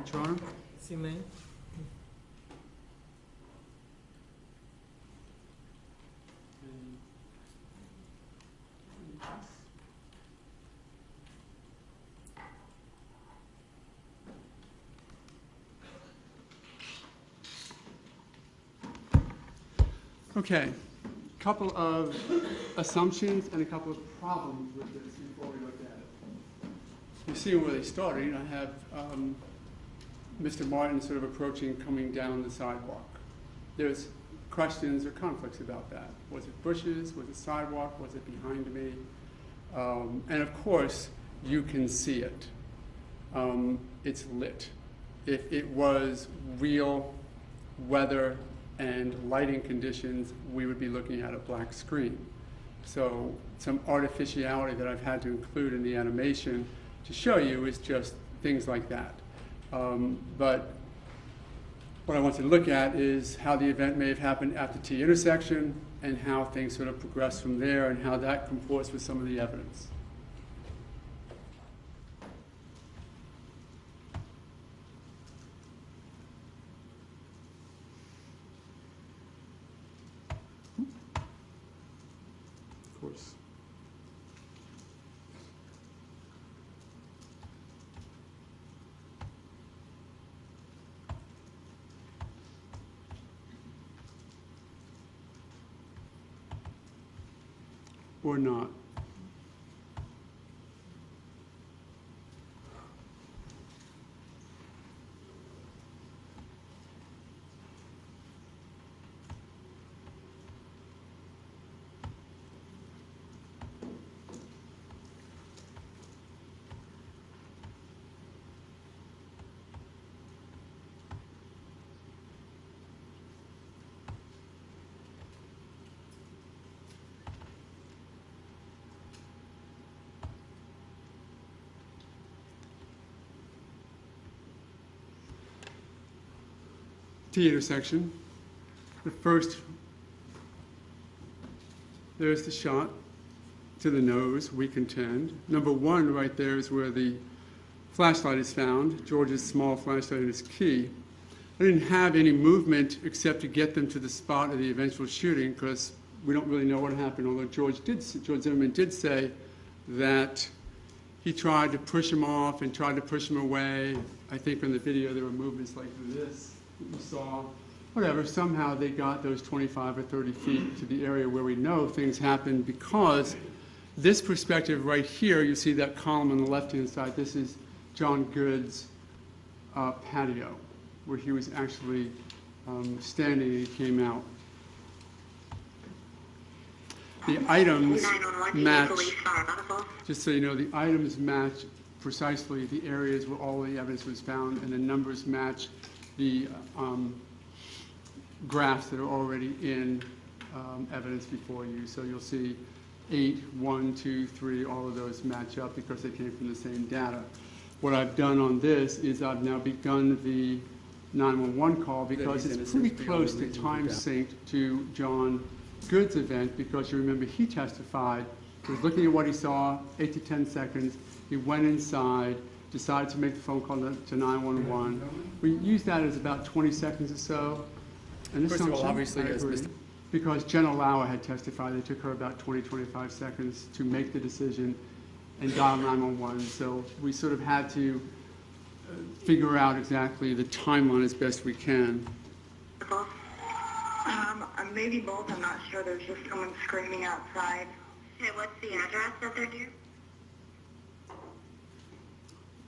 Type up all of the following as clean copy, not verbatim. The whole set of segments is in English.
Toronto? Sim, mãe. Okay, a couple of assumptions and a couple of problems with this before we look at it. You see where they started. I have Mr. Martin sort of approaching, coming down the sidewalk. There's questions or conflicts about that. Was it bushes? Was it sidewalk? Was it behind me? And of course, you can see it. It's lit. If it was real weather and lighting conditions, we would be looking at a black screen. So some artificiality that I've had to include in the animation to show you is just things like that. But what I want to look at is how the event may have happened at the T intersection and how things sort of progress from there and how that comports with some of the evidence. Of course. Or not. T intersection. The first, there's the shot to the nose, we contend. Number one right there is where the flashlight is found, George's small flashlight and his key. I didn't have any movement except to get them to the spot of the eventual shooting because we don't really know what happened, although George Zimmerman did say that he tried to push him off and tried to push him away. I think in the video there were movements like this. You saw, whatever, somehow they got those 25 or 30 feet to the area where we know things happened because this perspective right here, you see that column on the left-hand side, this is John Good's patio, where he was actually standing and he came out. The items match, just so you know, the items match precisely the areas where all the evidence was found, and the numbers match the graphs that are already in evidence before you. So you'll see 8, 1, 2, 3, all of those match up because they came from the same data. What I've done on this is I've now begun the 911 call because it's pretty close to time synced to John Good's event because you remember he testified, he was looking at what he saw, 8 to 10 seconds, he went inside, decided to make the phone call to 911. We use that as about 20 seconds or so. And this obviously because Jenna Lauer had testified, it took her about 20, 25 seconds to make the decision and dial 911. So we sort of had to figure out exactly the timeline as best we can. Maybe both, I'm not sure. There's just someone screaming outside. Okay, what's the address that they're near?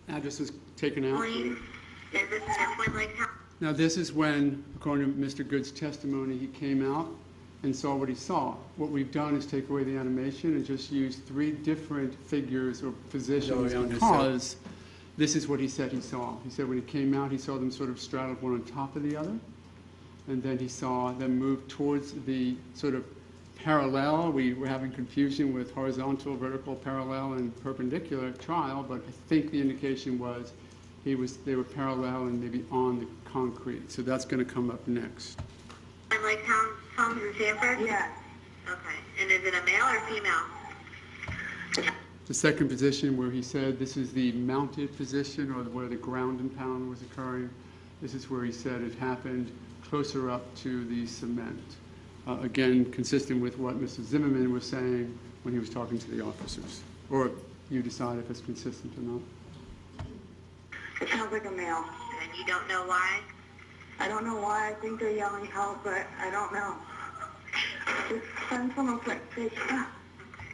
Address was taken out. Is this in Point Lake Town? Now this is when, according to Mr. Good's testimony, he came out and saw what he saw. What we've done is take away the animation and just use 3 different figures or positions because this is what he said he saw. He said when he came out, he saw them sort of straddled one on top of the other. And then he saw them move towards the sort of parallel. We were having confusion with horizontal, vertical, parallel, and perpendicular trial, but I think the indication was they were parallel and maybe on the concrete. So that's going to come up next. Point Lake Town phone in Sanford? Yeah. Okay. And is it a male or female? The second position where he said this is the mounted position or where the ground impound was occurring, this is where he said it happened closer up to the cement. Again, consistent with what Mr. Zimmerman was saying when he was talking to the officers. Or you decide if it's consistent or not. It sounds like a male. And you don't know why? I don't know why. I think they're yelling help, but I don't know. Just send someone quick. Say, stop.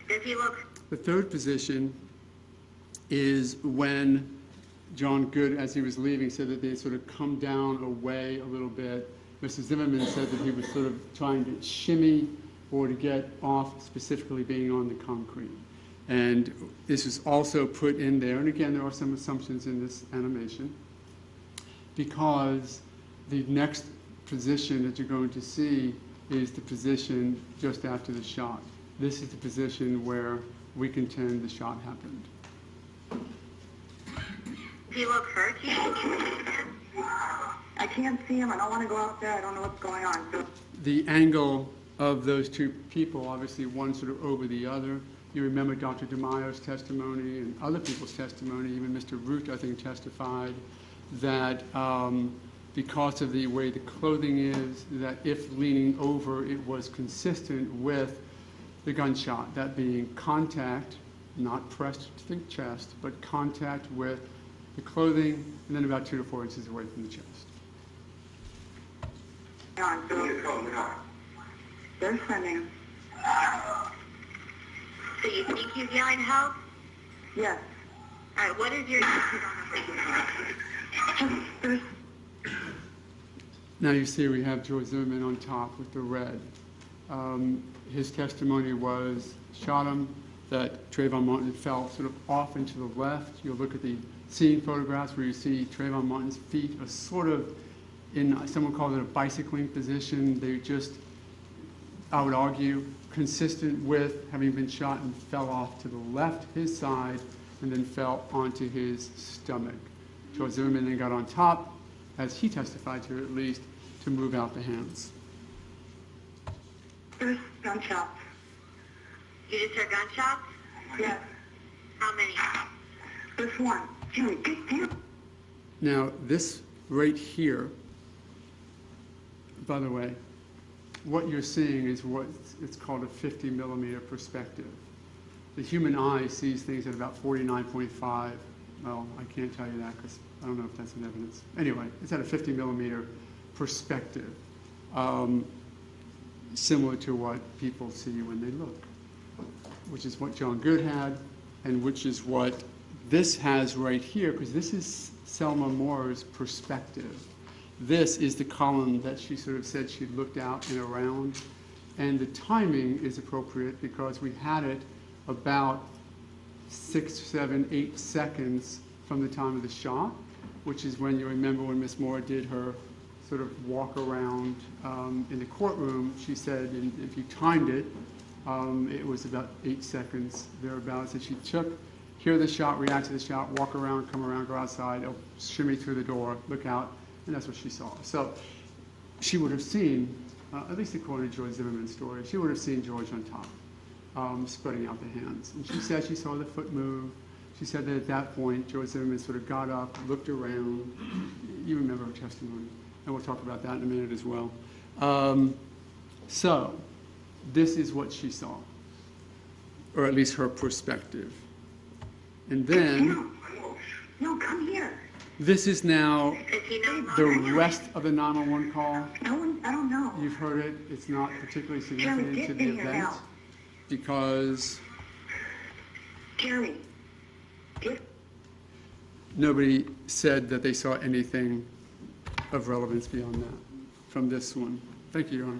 Does he look... The third position is when John Good, as he was leaving, said that they had sort of come down away a little bit. Mr. Zimmerman said that he was sort of trying to shimmy or to get off specifically being on the concrete. And this was also put in there, and again, there are some assumptions in this animation, because the next position that you're going to see is the position just after the shot. This is the position where we contend the shot happened. Does he look hurt? Do you think you can see him? I can't see him. I don't want to go out there. I don't know what's going on. So The angle of those two people, obviously one sort of over the other. You remember Dr. DeMaio's testimony and other people's testimony, even Mr. Root, I think, testified that because of the way the clothing is, that if leaning over, it was consistent with the gunshot, that being contact, not pressed to the chest, but contact with the clothing, and then about 2 to 4 inches away from the chest. they're sending. So you think he's yelling help? Yes. All right, what is your number? Now you see we have George Zimmerman on top with the red. His testimony was, shot him, that Trayvon Martin fell sort of off and to the left. You'll look at the scene photographs where you see Trayvon Martin's feet are sort of in, someone called it a bicycling position. They just, I would argue, consistent with having been shot and fell off to the left, his side, and then fell onto his stomach. George Zimmerman then got on top, as he testified to at least, to move out the hands. There's gunshots. You just heard gunshots? Yes. How many? There's one. Jimmy, get down. Now, this right here, by the way, what you're seeing is what it's called a 50 millimeter perspective. The human eye sees things at about 49.5. Well, I can't tell you that because I don't know if that's an evidence. Anyway, it's at a 50 millimeter perspective, similar to what people see when they look, which is what John Good had, and which is what this has right here, because this is Selma Moore's perspective. This is the column that she sort of said she looked out and around, and the timing is appropriate because we had it about 6, 7, 8 seconds from the time of the shot, which is when you remember when Miss Moore did her sort of walk around in the courtroom. She said, and if you timed it, it was about 8 seconds thereabouts that she took. Hear the shot, react to the shot, walk around, come around, go outside, shimmy through the door, look out, and that's what she saw. So she would have seen, at least according to George Zimmerman's story, she would have seen George on top, spreading out the hands. And she said she saw the foot move. She said that at that point, George Zimmerman sort of got up, looked around. You remember her testimony, and we'll talk about that in a minute as well. So this is what she saw, or at least her perspective. And then, No, come here. this is now Is he no the longer rest of the 911 call. No one, I don't know. You've heard it. It's not particularly Jerry, significant get to the in here event now. because Jerry, get. nobody said that they saw anything of relevance beyond that from this one. Thank you, Your Honor.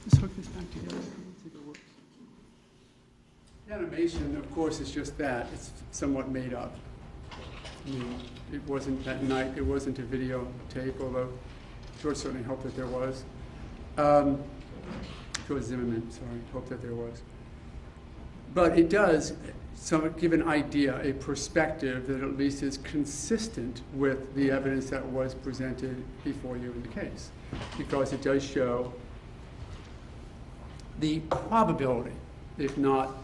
Let's hook this back together. See if it works. The animation, of course, is just that. It's somewhat made up. I mean, it wasn't that night. It wasn't a videotape, although George certainly hoped that there was. George Zimmerman, sorry, hoped that there was. But it does somewhat give an idea, a perspective that at least is consistent with the evidence that was presented before you in the case, because it does show the probability, if not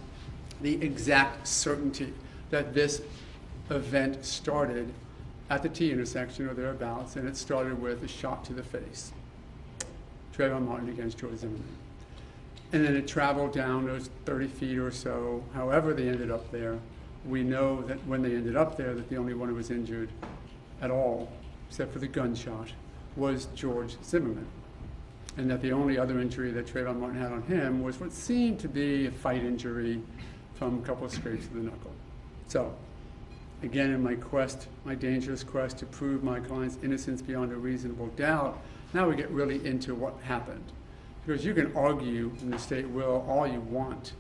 the exact certainty, that this event started at the T intersection or thereabouts, and it started with a shot to the face. Trayvon Martin against George Zimmerman. And then it traveled down those 30 feet or so, however they ended up there. We know that when they ended up there, that the only one who was injured at all, except for the gunshot, was George Zimmerman. And that the only other injury that Trayvon Martin had on him was what seemed to be a fight injury from a couple of scrapes of the knuckle. So, again, in my quest, my dangerous quest to prove my client's innocence beyond a reasonable doubt, now we get really into what happened. Because you can argue, and the state will, all you want,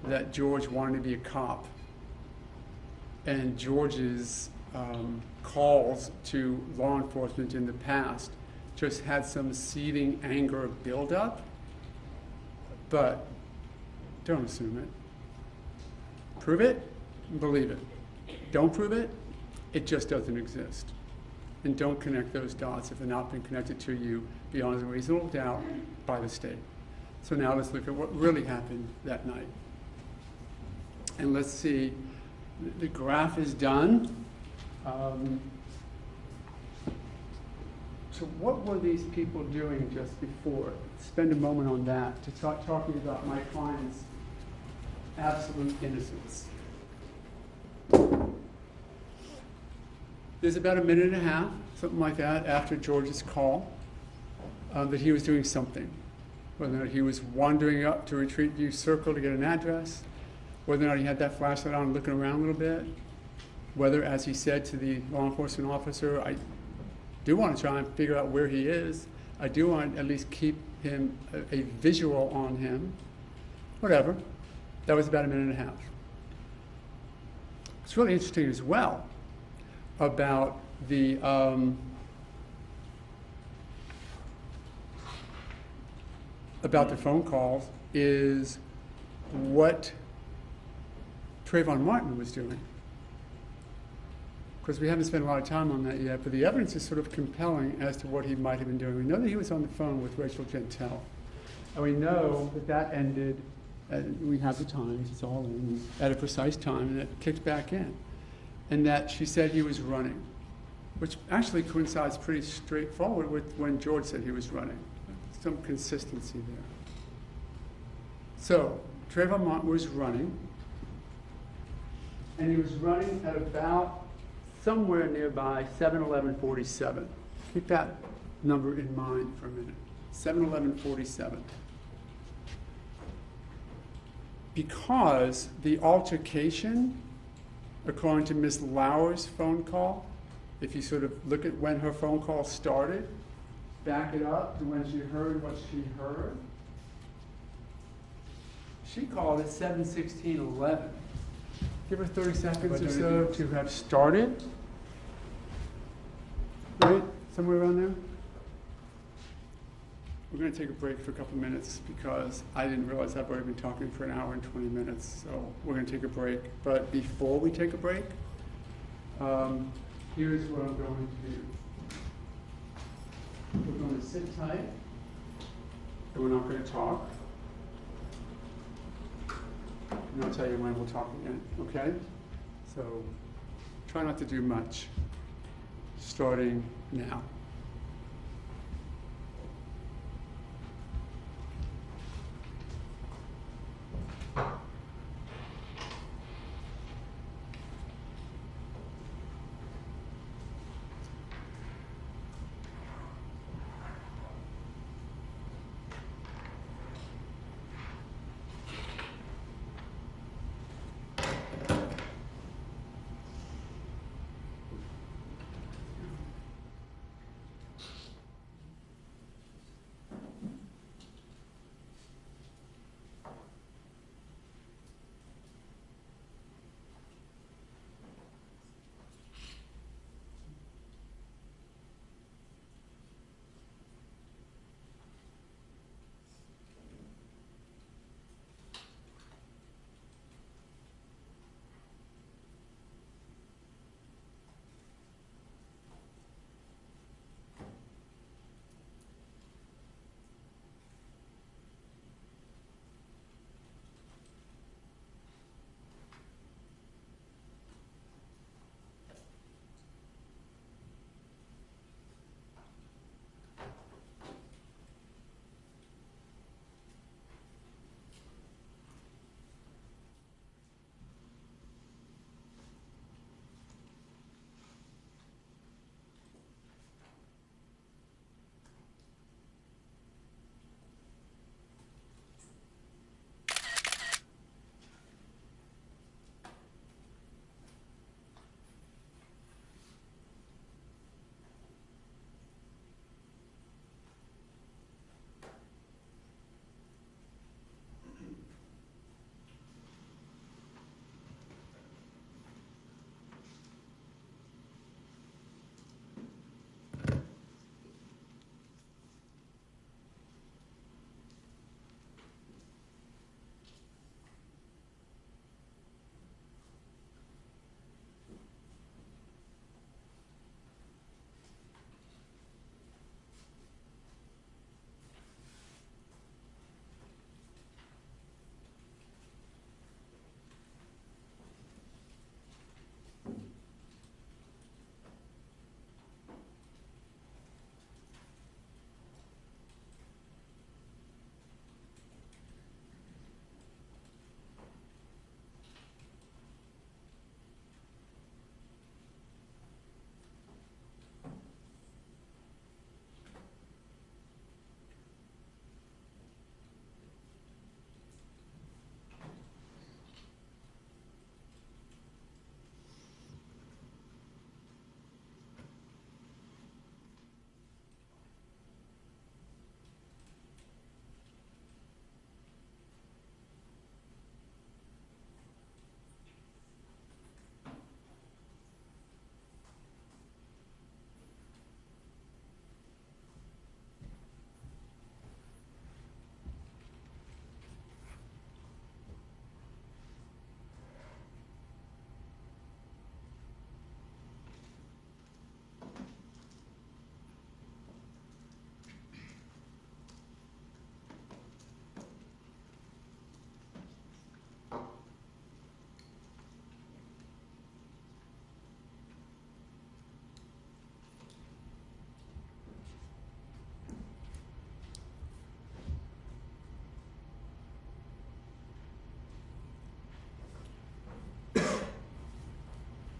that George wanted to be a cop. And George's calls to law enforcement in the past just had some seething anger buildup, but don't assume it. Prove it, believe it. Don't prove it, it just doesn't exist. And don't connect those dots if they're not been connected to you beyond a reasonable doubt by the state. So now let's look at what really happened that night. And let's see, the graph is done. So what were these people doing just before? Spend a moment on that to start talking about my client's absolute innocence. There's about a minute and a half, something like that, after George's call, that he was doing something. Whether or not he was wandering up to Retreat View Circle to get an address, whether or not he had that flashlight on looking around a little bit, whether, as he said to the law enforcement officer, I do want to try and figure out where he is. I do want to at least keep him a visual on him. Whatever. That was about a minute and a half. It's really interesting as well about the phone calls is what Trayvon Martin was doing. Of course, we haven't spent a lot of time on that yet, but the evidence is sort of compelling as to what he might have been doing. We know that he was on the phone with Rachel Gentile, and we know that that ended, we have the times, it's all in, at a precise time, and it kicked back in. And that she said he was running, which actually coincides pretty straightforward with when George said he was running. Some consistency there. So, Trayvon Martin was running, and he was running at about somewhere nearby 7:11:47. Keep that number in mind for a minute. 7:11:47. Because the altercation, according to Ms. Lauer's phone call, if you sort of look at when her phone call started, back it up to when she heard what she heard, she called at 7:16:11. Give her 30 seconds or so to have started. Right? Somewhere around there? We're going to take a break for a couple minutes because I didn't realize I've already been talking for an hour and 20 minutes. So we're going to take a break. But before we take a break, here's what I'm going to do. We're going to sit tight, and we're not going to talk. And I'll tell you when we'll talk again, okay? So try not to do much, starting now.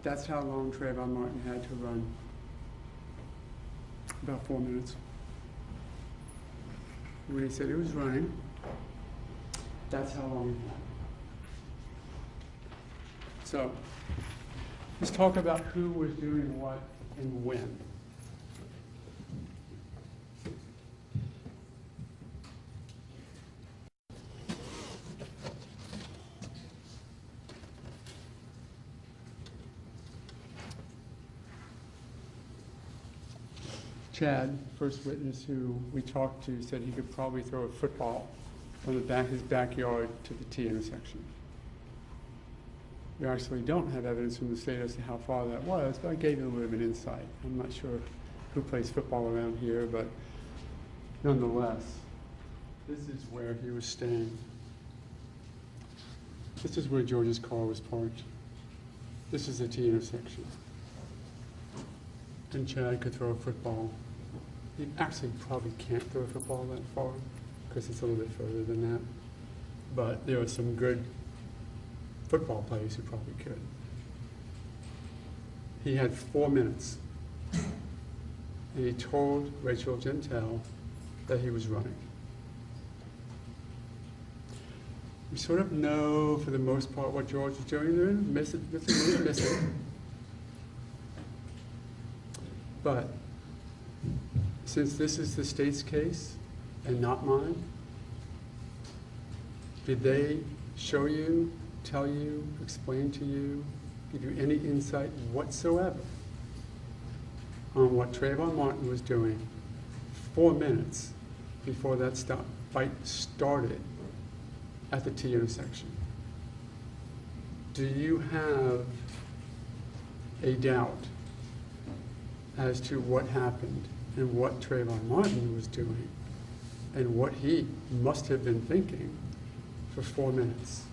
That's how long Trayvon Martin had to run. About 4 minutes. When he said he was running, that's how long he had. So, let's talk about who was doing what and when. Chad, first witness who we talked to, said he could probably throw a football from his backyard to the T intersection. We actually don't have evidence from the state as to how far that was, but I gave you a little bit of an insight. I'm not sure who plays football around here, but nonetheless, this is where he was staying. This is where George's car was parked. This is the T intersection. And Chad could throw a football. He actually probably can't throw a football that far because it's a little bit further than that. But there are some good football players who probably could. He had 4 minutes. And he told Rachel Gentile that he was running. We sort of know, for the most part, what George was doing there. Missing. But since this is the state's case and not mine, did they show you, tell you, explain to you, give you any insight whatsoever on what Trayvon Martin was doing 4 minutes before that fight started at the T intersection? Do you have a doubt as to what happened and what Trayvon Martin was doing and what he must have been thinking for 4 minutes?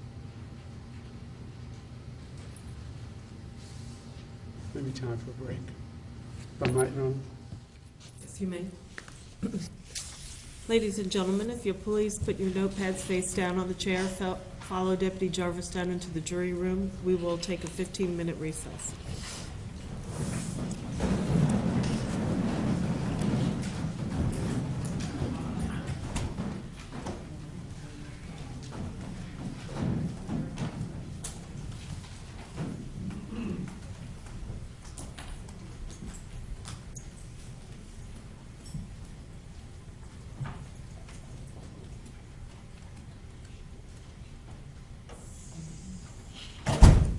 Maybe time for a break. If I might run. Yes, you may. Ladies and gentlemen, if you'll please put your notepads face down on the chair, follow Deputy Jarvis down into the jury room. We will take a 15-minute recess.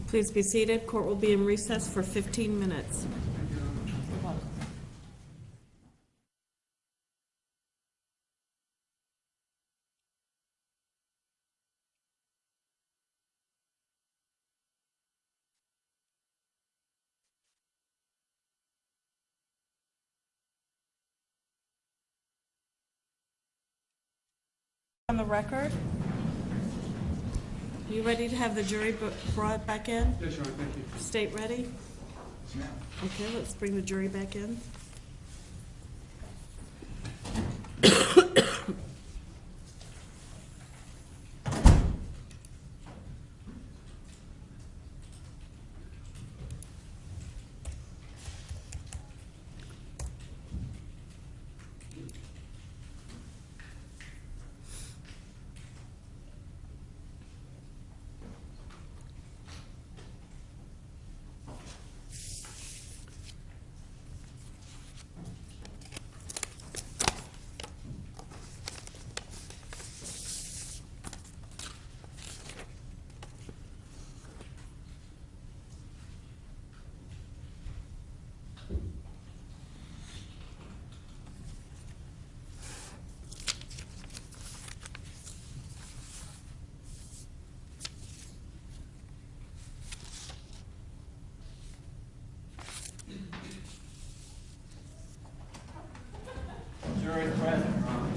Please be seated. Court will be in recess for 15 minutes. On the record. You ready to have the jury brought back in? Yes, Your Honor, thank you. State ready? Okay, let's bring the jury back in. Jury present, Your Honor.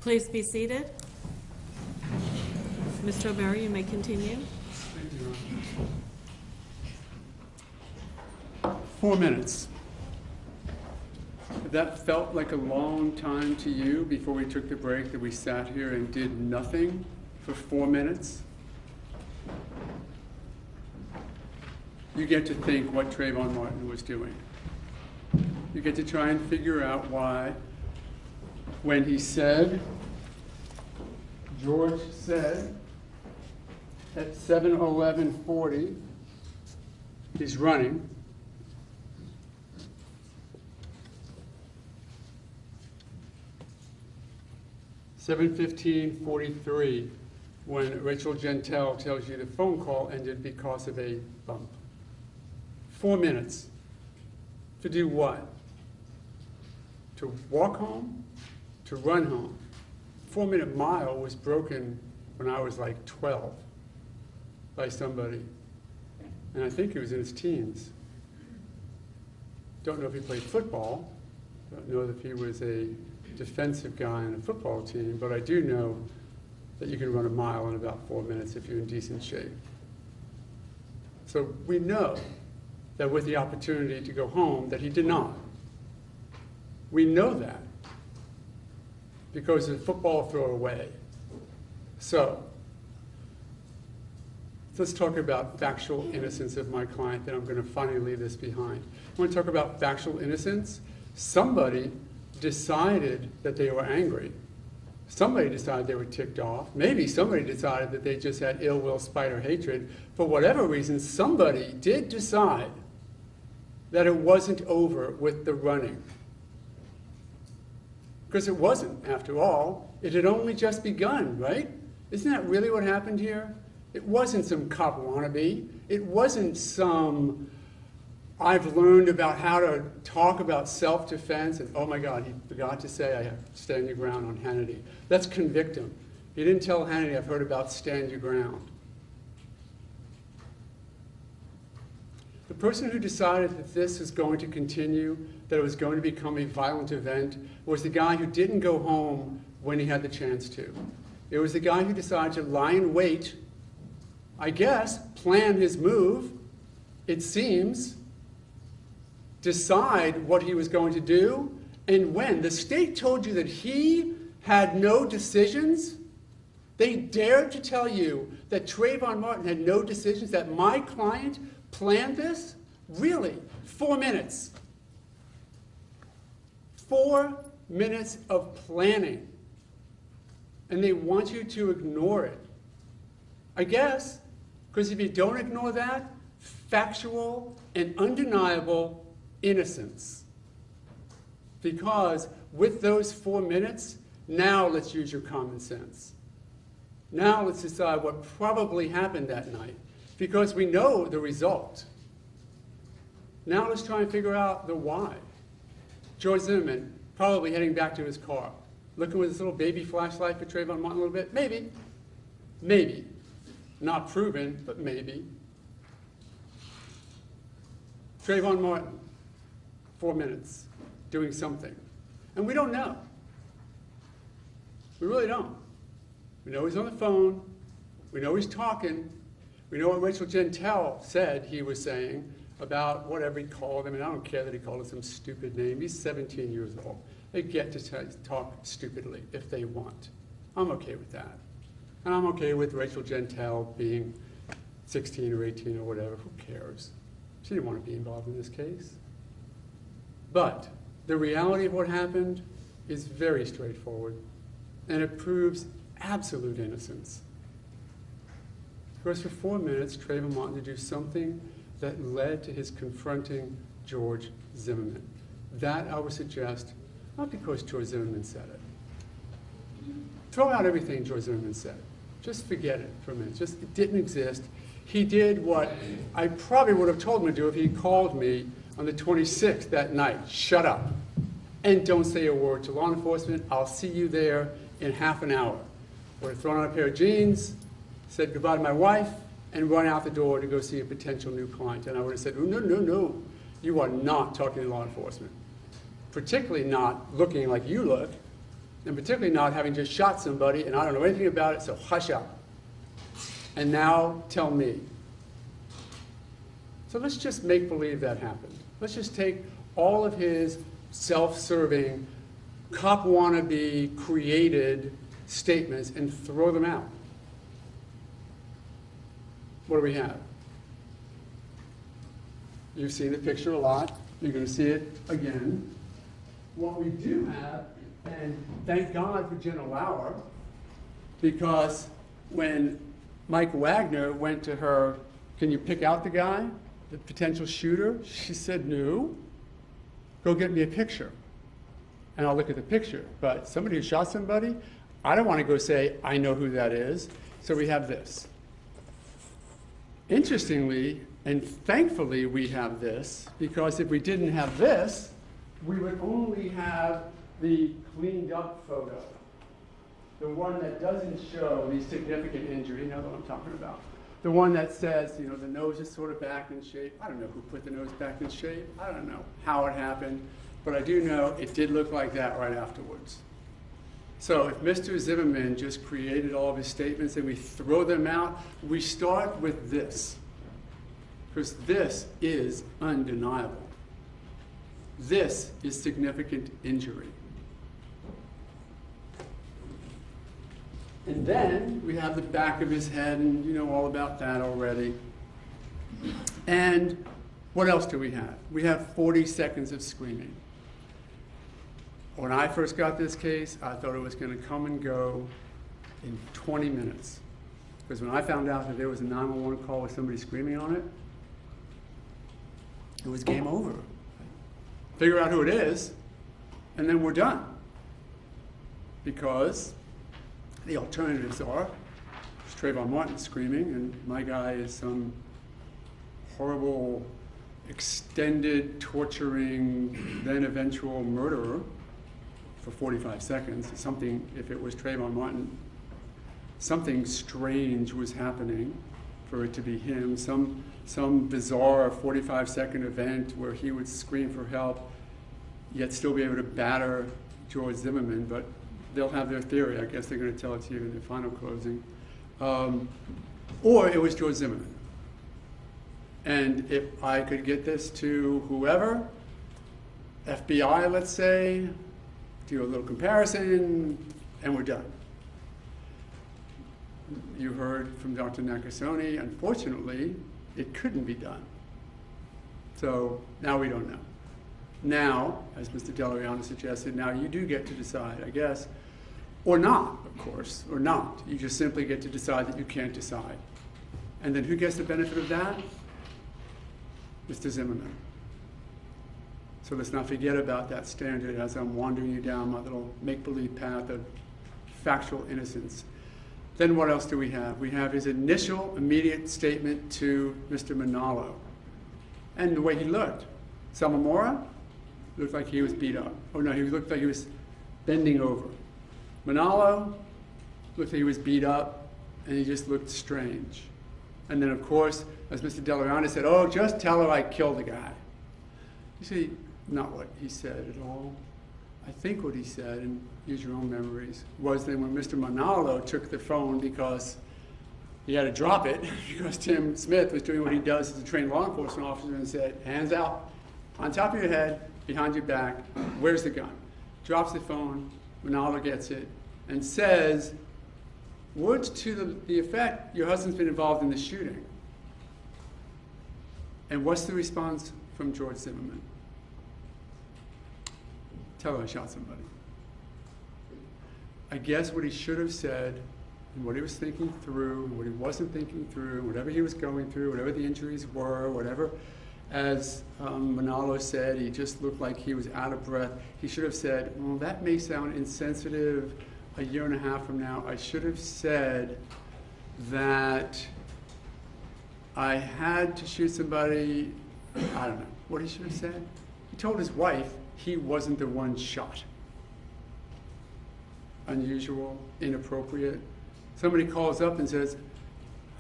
Please be seated. Mr. O'Barry, you may continue. Thank you, Your Honor. 4 minutes. That felt like a long time to you before we took the break, that we sat here and did nothing for 4 minutes? You get to think what Trayvon Martin was doing. You get to try and figure out why, when he said, George said, at 7:11:40, he's running. (7:15:43), when Rachel Gentile tells you the phone call ended because of a bump. 4 minutes. To do what? To walk home? To run home? 4-minute mile was broken when I was like 12 by somebody. And I think he was in his teens. Don't know if he played football. Don't know if he was a defensive guy on a football team, but I do know that you can run a mile in about 4 minutes if you're in decent shape. So we know that with the opportunity to go home, that he did not. We know that because of football throwaway. So let's talk about factual innocence of my client, then I'm going to finally leave this behind. I want to talk about factual innocence. Somebody decided that they were angry. Somebody decided they were ticked off. Maybe somebody decided that they just had ill will, spite, or hatred. For whatever reason, somebody did decide that it wasn't over with the running. Because it wasn't, after all. It had only just begun, right? Isn't that really what happened here? It wasn't some cop wannabe. It wasn't some, I've learned about how to talk about self-defense, and oh my God, he forgot to say I have to stand your ground on Hannity. Let's convict him. He didn't tell Hannity, I've heard about stand your ground. The person who decided that this is going to continue, that it was going to become a violent event, was the guy who didn't go home when he had the chance to. It was the guy who decided to lie in wait, I guess, plan his move, it seems, decide what he was going to do, and when. The state told you that he had no decisions. They dared to tell you that Trayvon Martin had no decisions, that my client planned this? Really? 4 minutes. 4 minutes of planning. And they want you to ignore it. I guess, because if you don't ignore that, factual and undeniable innocence. Because with those 4 minutes, now let's use your common sense. Now let's decide what probably happened that night. Because we know the result. Now let's try and figure out the why. George Zimmerman probably heading back to his car, looking with his little baby flashlight for Trayvon Martin a little bit. Maybe. Maybe. Not proven, but maybe. Trayvon Martin, 4 minutes, doing something. And we don't know. We really don't. We know he's on the phone. We know he's talking. We know what Rachel Gentile said he was saying about whatever he called him, and I don't care that he called him some stupid name. He's 17 years old. They get to talk stupidly if they want. I'm okay with that. And I'm okay with Rachel Gentile being 16 or 18 or whatever. Who cares? She didn't want to be involved in this case. But the reality of what happened is very straightforward, and it proves absolute innocence. Because for 4 minutes, Trayvon Martin to do something that led to his confronting George Zimmerman. That, I would suggest, not because George Zimmerman said it. Throw out everything George Zimmerman said. Just forget it for a minute. Just, it didn't exist. He did what I probably would have told him to do if he called me on the 26th that night. Shut up. And don't say a word to law enforcement. I'll see you there in half an hour. Would have thrown on a pair of jeans, said goodbye to my wife, and run out the door to go see a potential new client. And I would have said, oh, no, no, no. You are not talking to law enforcement. Particularly not looking like you look, and particularly not having just shot somebody, and I don't know anything about it, so hush up. And now tell me. So let's just make believe that happened. Let's just take all of his self-serving, cop wannabe created statements and throw them out. What do we have? You've seen the picture a lot. You're going to see it again. What we do have, and thank God for Jenna Lauer, because when Mike Wagner went to her, can you pick out the guy, the potential shooter? She said, no. Go get me a picture, and I'll look at the picture. But somebody who shot somebody, I don't want to go say, I know who that is. So we have this. Interestingly, and thankfully we have this, because if we didn't have this, we would only have the cleaned up photo. The one that doesn't show the significant injury, you know what I'm talking about. The one that says, you know, the nose is sort of back in shape. I don't know who put the nose back in shape. I don't know how it happened, but I do know it did look like that right afterwards. So if Mr. Zimmerman just created all of his statements and we throw them out, we start with this, because this is undeniable. This is significant injury. And then we have the back of his head, and you know all about that already. And what else do we have? We have 40 seconds of screaming. When I first got this case, I thought it was going to come and go in 20 minutes. Because when I found out that there was a 911 call with somebody screaming on it, it was game over. Figure out who it is, and then we're done. Because the alternatives are Trayvon Martin screaming, and my guy is some horrible, extended, torturing, then eventual murderer for 45 seconds. Something, if it was Trayvon Martin, something strange was happening for it to be him. Some bizarre 45-second event where he would scream for help, yet still be able to batter George Zimmerman, but they'll have their theory. I guess they're going to tell it to you in their final closing. Or it was George Zimmerman. And if I could get this to whoever, FBI, let's say, do a little comparison, and we're done. You heard from Dr. Nakasone, unfortunately, it couldn't be done. So now we don't know. Now, as Mr. Delariano suggested, now you do get to decide, I guess, or not, of course, or not. You just simply get to decide that you can't decide. And then who gets the benefit of that? Mr. Zimmerman. So let's not forget about that standard as I'm wandering you down my little make-believe path of factual innocence. Then what else do we have? We have his initial immediate statement to Mr. Manalo. And the way he looked. Samamora looked like he was beat up. Oh no, he looked like he was bending over. Manalo looked like he was beat up, and he just looked strange. And then of course, as Mr. Delariano said, oh, just tell her I killed the guy. You see, not what he said at all. I think what he said, and use your own memories, was that when Mr. Manalo took the phone because he had to drop it, because Tim Smith was doing what he does as a trained law enforcement officer and said, hands out, on top of your head, behind your back, where's the gun? Drops the phone, Manalo gets it, and says, words to the effect, your husband's been involved in the shooting. And what's the response from George Zimmerman? Tell her I shot somebody. I guess what he should have said, and what he was thinking through, and what he wasn't thinking through, whatever he was going through, whatever the injuries were, whatever, as Manalo said, he just looked like he was out of breath. He should have said, well, that may sound insensitive a year and a half from now. I should have said that I had to shoot somebody. I don't know what he should have said. He told his wife he wasn't the one shot. Unusual, inappropriate. Somebody calls up and says,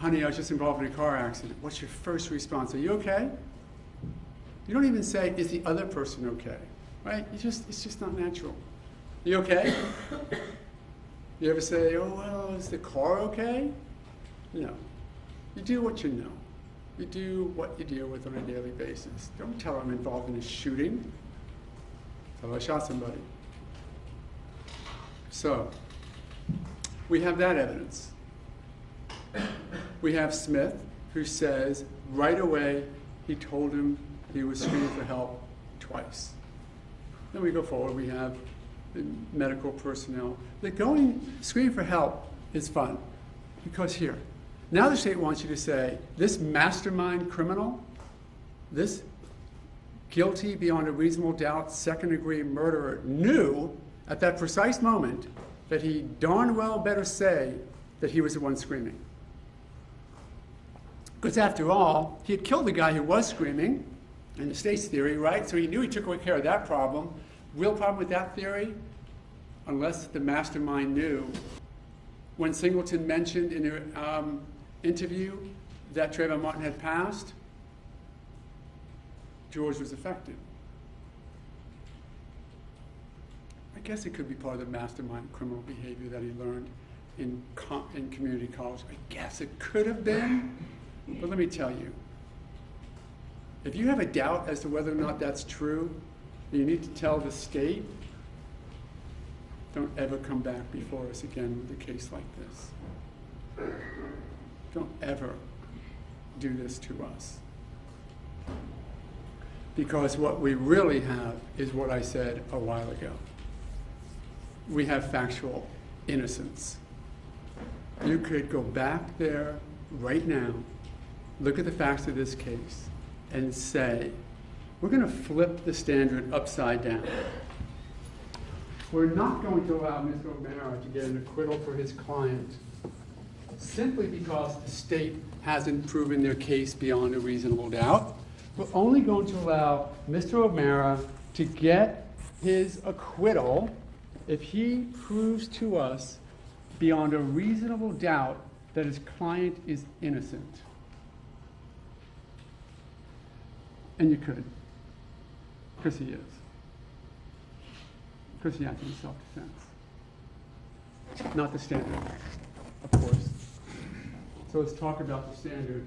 honey, I was just involved in a car accident. What's your first response? Are you okay? You don't even say, is the other person okay? Right? It's just not natural. You okay? You ever say, oh, well, is the car okay? No. You do what you know. You do what you deal with on a daily basis. Don't tell I'm involved in a shooting. Tell I shot somebody. So, we have that evidence. We have Smith, who says right away he told him he was screaming for help twice. Then we go forward, we have the medical personnel. Screaming for help is fun, because here, now the state wants you to say, this mastermind criminal, this guilty beyond a reasonable doubt second-degree murderer knew at that precise moment that he darn well better say that he was the one screaming. Because after all, he had killed the guy who was screaming, in the state's theory, right? So he knew he took away care of that problem. Real problem with that theory, unless the mastermind knew. When Singleton mentioned in her interview that Trayvon Martin had passed, George was affected. I guess it could be part of the mastermind criminal behavior that he learned in community college. I guess it could have been, but let me tell you, if you have a doubt as to whether or not that's true, you need to tell the state, don't ever come back before us again with a case like this. Don't ever do this to us. Because what we really have is what I said a while ago. We have factual innocence. You could go back there right now, look at the facts of this case, and say, we're going to flip the standard upside down. We're not going to allow Mr. O'Mara to get an acquittal for his client simply because the state hasn't proven their case beyond a reasonable doubt. We're only going to allow Mr. O'Mara to get his acquittal if he proves to us beyond a reasonable doubt that his client is innocent. And you could, because he is. Because he acted in self-defense. Not the standard, of course. So let's talk about the standard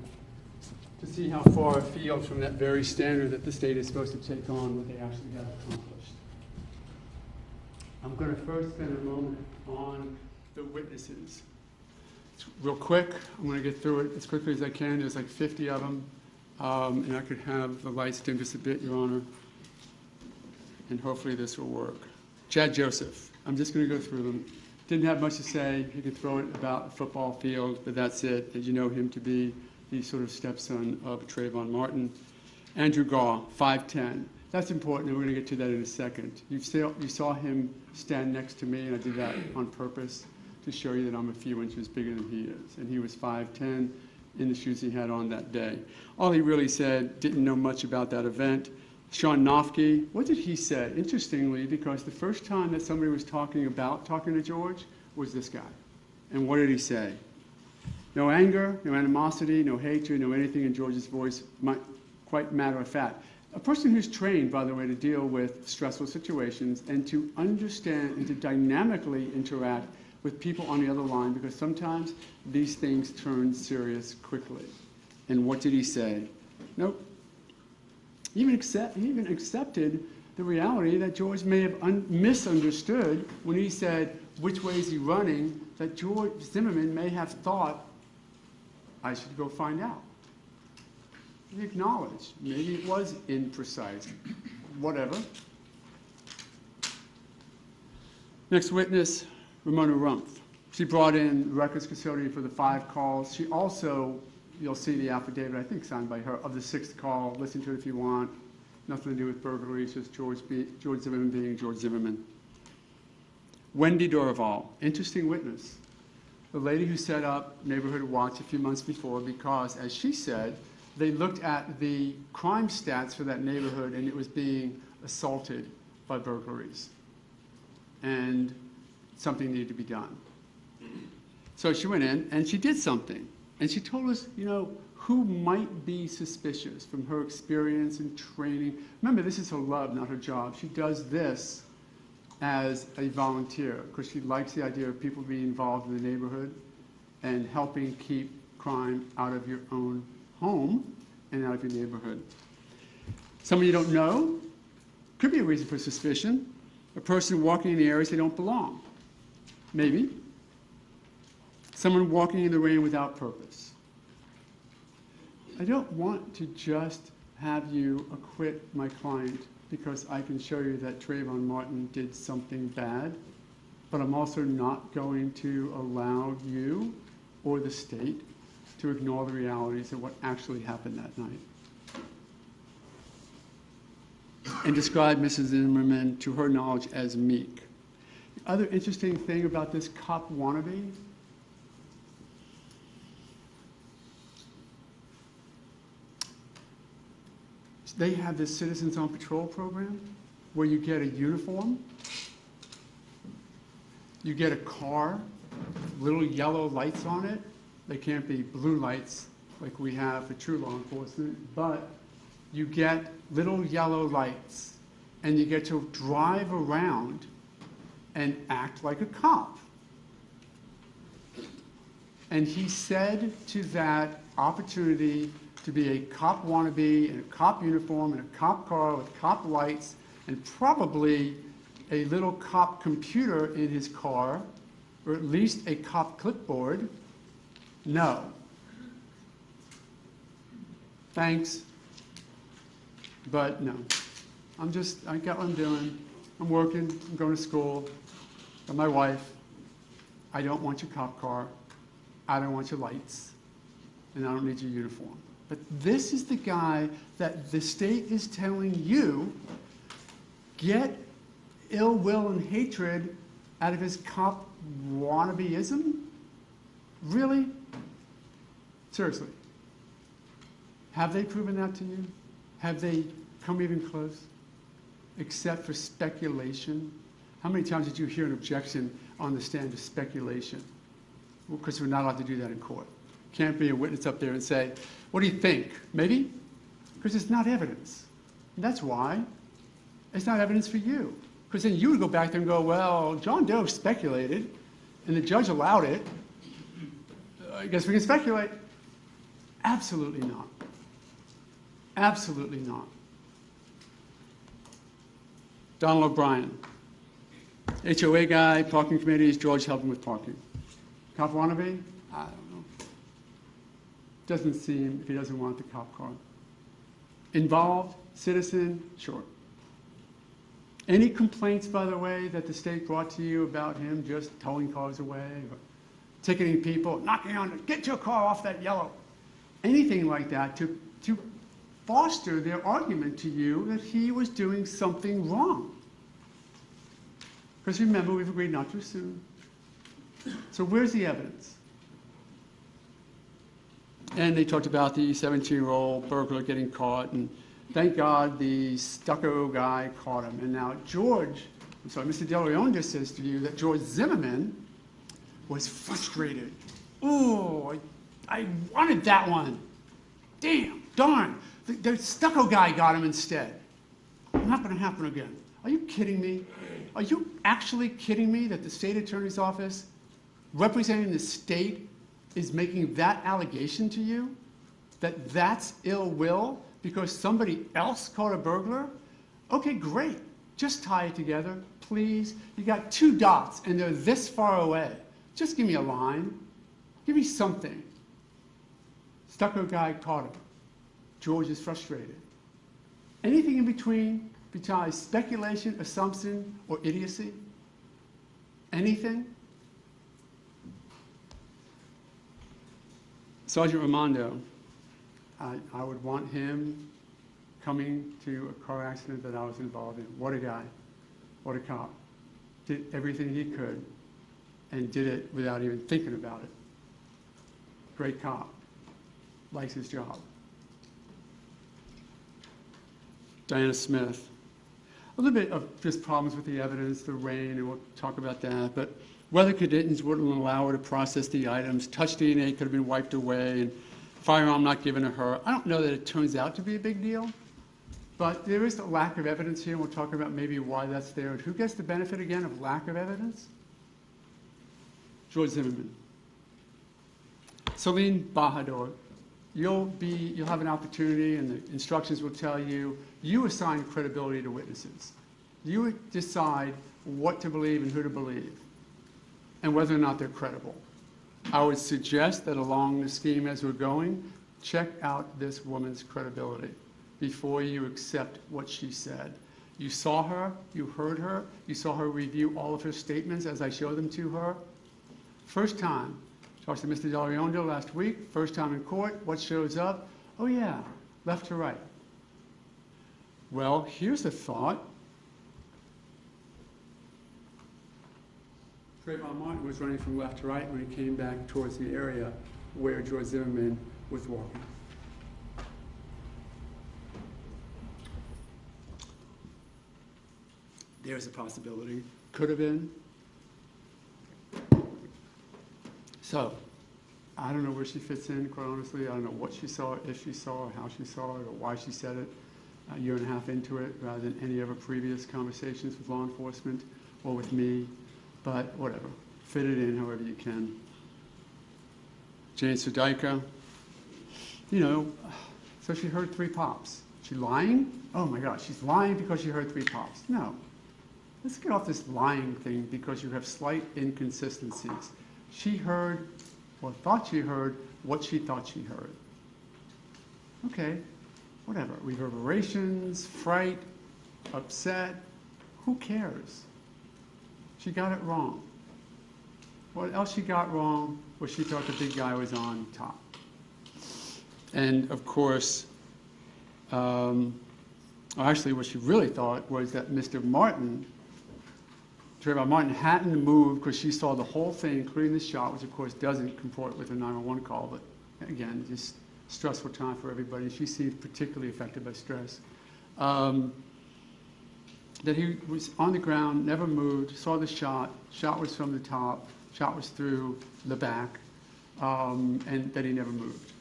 to see how far afield from that very standard that the state is supposed to take on what they actually got accomplished. I'm going to first spend a moment on the witnesses. Real quick, I'm going to get through it as quickly as I can. There's like 50 of them. And I could have the lights dim just a bit, Your Honor. And hopefully this will work. Chad Joseph. I'm just going to go through them. Didn't have much to say. He could throw it about the football field, but that's it. As you know him to be the sort of stepson of Trayvon Martin. Andrew Gaw, 5'10". That's important, and we're going to get to that in a second. You saw him stand next to me, and I did that on purpose to show you that I'm a few inches bigger than he is. And he was 5'10". In the shoes he had on that day. All he really said, didn't know much about that event. Sean Nofke, what did he say? Interestingly, because the first time that somebody was talking to George was this guy. And what did he say? No anger, no animosity, no hatred, no anything in George's voice, quite matter of fact. A person who's trained, by the way, to deal with stressful situations and to understand and to dynamically interact with people on the other line, because sometimes these things turn serious quickly. And what did he say? Nope. He even accepted the reality that George may have misunderstood when he said, which way is he running, that George Zimmerman may have thought, I should go find out. He acknowledged, maybe it was imprecise, whatever. Next witness, Ramona Rumpf. She brought in records custodian for the 5 calls. She also, you'll see the affidavit, I think signed by her, of the 6th call. Listen to it if you want. Nothing to do with burglary, it's just George Zimmerman being George Zimmerman. Wendy Dorival, interesting witness. The lady who set up Neighborhood Watch a few months before because, as she said, they looked at the crime stats for that neighborhood and it was being assaulted by burglaries. And something needed to be done. So she went in and she did something. And she told us, you know, who might be suspicious from her experience and training. Remember, this is her love, not her job. She does this as a volunteer because she likes the idea of people being involved in the neighborhood and helping keep crime out of your own home and out of your neighborhood. Someone you don't know could be a reason for suspicion. A person walking in the areas they don't belong. Maybe. Someone walking in the rain without purpose. I don't want to just have you acquit my client because I can show you that Trayvon Martin did something bad, but I'm also not going to allow you or the state to ignore the realities of what actually happened that night. And describe Mrs. Zimmerman, to her knowledge, as meek. The other interesting thing about this cop wannabe, they have this Citizens on Patrol program where you get a uniform, you get a car, little yellow lights on it. They can't be blue lights like we have for true law enforcement, but you get little yellow lights and you get to drive around and act like a cop. And he said to that opportunity to be a cop wannabe in a cop uniform and a cop car with cop lights and probably a little cop computer in his car, or at least a cop clipboard, no. Thanks, but no. I got what I'm doing. I'm working, I'm going to school, got my wife. I don't want your cop car. I don't want your lights. And I don't need your uniform. But this is the guy that the state is telling you, get ill will and hatred out of his cop wannabeism? Really? Seriously. Have they proven that to you? Have they come even close? Except for speculation? How many times did you hear an objection on the stand to speculation? Well, because we're not allowed to do that in court. Can't be a witness up there and say, what do you think? Maybe? Because it's not evidence. And that's why. It's not evidence for you. Because then you would go back there and go, well, John Doe speculated, and the judge allowed it. I guess we can speculate. Absolutely not. Absolutely not. Donald O'Brien. HOA guy, parking committees, George helped him with parking. Cop wannabe? I don't know. Doesn't seem, if he doesn't want the cop car. Involved, citizen, sure. Any complaints, by the way, that the state brought to you about him just towing cars away, or ticketing people, knocking on, get your car off that yellow? Anything like that to foster their argument to you that he was doing something wrong. Because remember, we've agreed not to assume. So where's the evidence? And they talked about the 17-year-old burglar getting caught, and thank God the stucco guy caught him. And now Mr. De Leon just says to you that George Zimmerman was frustrated. Ooh, I wanted that one. Damn, darn. The stucco guy got him instead. Not going to happen again. Are you kidding me? Are you actually kidding me that the state attorney's office, representing the state, is making that allegation to you? That that's ill will because somebody else caught a burglar? Okay, great. Just tie it together, please. You got 2 dots and they're this far away. Just give me a line. Give me something. Stucco guy caught him. George is frustrated. Anything in between besides speculation, assumption, or idiocy? Anything? Sergeant Raimondo, I would want him coming to a car accident that I was involved in. What a guy. What a cop. Did everything he could and did it without even thinking about it. Great cop. Likes his job. Diana Smith. A little bit of just problems with the evidence, the rain, and we'll talk about that. But weather conditions wouldn't allow her to process the items. Touch DNA could have been wiped away, and firearm not given to her. I don't know that it turns out to be a big deal, but there is a lack of evidence here, and we'll talk about maybe why that's there. And who gets the benefit, again, of lack of evidence? George Zimmerman. Celine Bahadur, you'll have an opportunity, and the instructions will tell you, you assign credibility to witnesses. You decide what to believe and who to believe, and whether or not they're credible. I would suggest that along the scheme as we're going, check out this woman's credibility before you accept what she said. You saw her, you heard her, you saw her review all of her statements as I showed them to her. First time, talked to Mr. Del Riondo last week, first time in court, what shows up? Oh yeah, left to right. Well, here's a thought. Trayvon Martin was running from left to right when he came back towards the area where George Zimmerman was walking. There's a possibility. Could have been. So, I don't know where she fits in, quite honestly. I don't know what she saw, if she saw, or how she saw it, or why she said it a year and a half into it, rather than any other previous conversations with law enforcement or with me. But whatever. Fit it in however you can. Jane Sudeika, you know, so she heard 3 pops. She lying? Oh my God, she's lying because she heard 3 pops. No. Let's get off this lying thing because you have slight inconsistencies. She heard, or thought she heard, what she thought she heard. Okay, whatever. Reverberations, fright, upset, who cares? She got it wrong. What else she got wrong was she thought the big guy was on top. And of course, actually what she really thought was that Mr. Martin, Trayvon Martin, hadn't moved because she saw the whole thing, including the shot, which of course doesn't comport with a 911 call, but again, just stressful time for everybody. She seemed particularly affected by stress. That he was on the ground, never moved, saw the shot was from the top, shot was through the back, and that he never moved.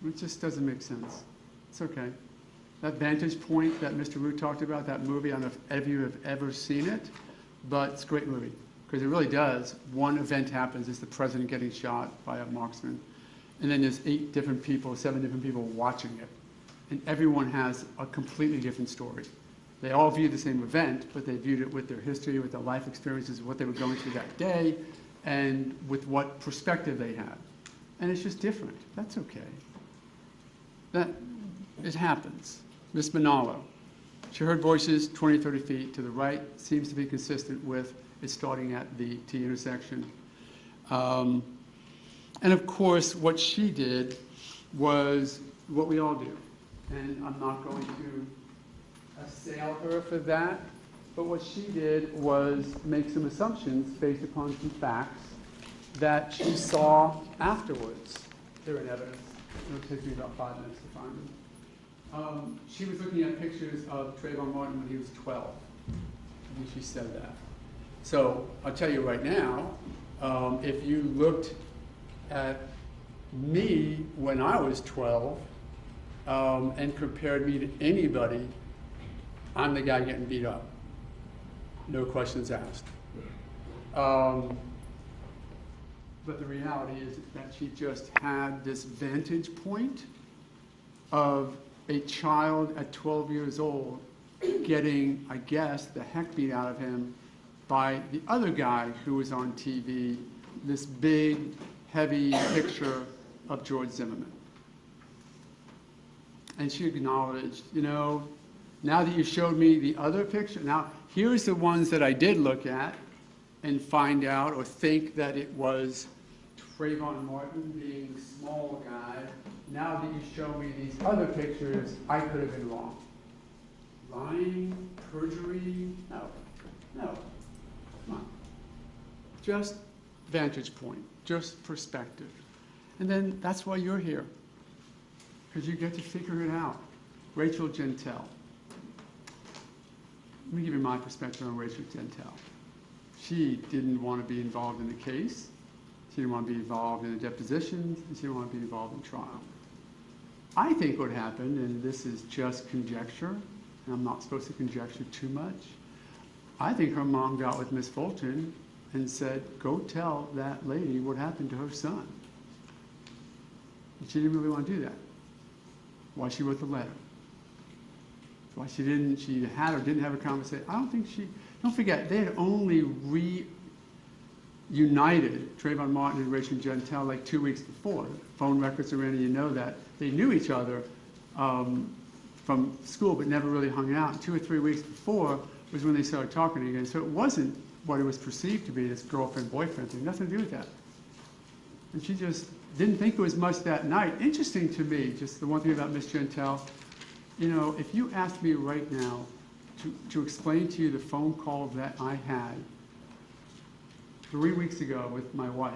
It just doesn't make sense. It's okay. That vantage point that Mr. Root talked about, that movie, I don't know if any of you have ever seen it, but it's a great movie, because it really does. One event happens, it's the president getting shot by a marksman, and then there's 7 different people watching it, and everyone has a completely different story. They all view the same event, but they viewed it with their history, with their life experiences, what they were going through that day, and with what perspective they had. And it's just different. That's okay. It happens. Miss Manalo, she heard voices 20, 30 feet to the right, seems to be consistent with it starting at the T intersection. And of course, what she did was what we all do. And I'm not going to assail her for that, but what she did was make some assumptions based upon some facts that she saw afterwards. They're in evidence. It'll take me about 5 minutes to find them. She was looking at pictures of Trayvon Martin when he was 12. I think she said that. So I'll tell you right now, if you looked at me when I was 12 and compared me to anybody, I'm the guy getting beat up. No questions asked. But the reality is that she just had this vantage point of a child at 12 years old getting, I guess, the heck beat out of him by the other guy who was on TV, this big, heavy picture of George Zimmerman. And she acknowledged, you know, now that you showed me the other picture, now here's the ones that I did look at and find out or think that it was Trayvon Martin being the small guy. Now that you show me these other pictures, I could have been wrong. Lying, perjury, no, come on. Just vantage point, just perspective. And then that's why you're here, because you get to figure it out. Rachel Jeantel. Let me give you my perspective on Rachel Jeantel. She didn't want to be involved in the case. She didn't want to be involved in the depositions. And she didn't want to be involved in trial. I think what happened, and this is just conjecture, and I'm not supposed to conjecture too much, I think her mom got with Miss Fulton and said, go tell that lady what happened to her son. And she didn't really want to do that. Why she wrote the letter. Why she had or didn't have a conversation. Don't forget, they had only reunited Trayvon Martin and Rachel Jeantel like 2 weeks before. Phone records are in, and you know that. They knew each other from school, but never really hung out. 2 or 3 weeks before was when they started talking again. So it wasn't what it was perceived to be, this girlfriend-boyfriend thing. Nothing to do with that. And she just didn't think it was much that night. Interesting to me, just the one thing about Miss Jeantel, you know, if you asked me right now to explain to you the phone call that I had 3 weeks ago with my wife,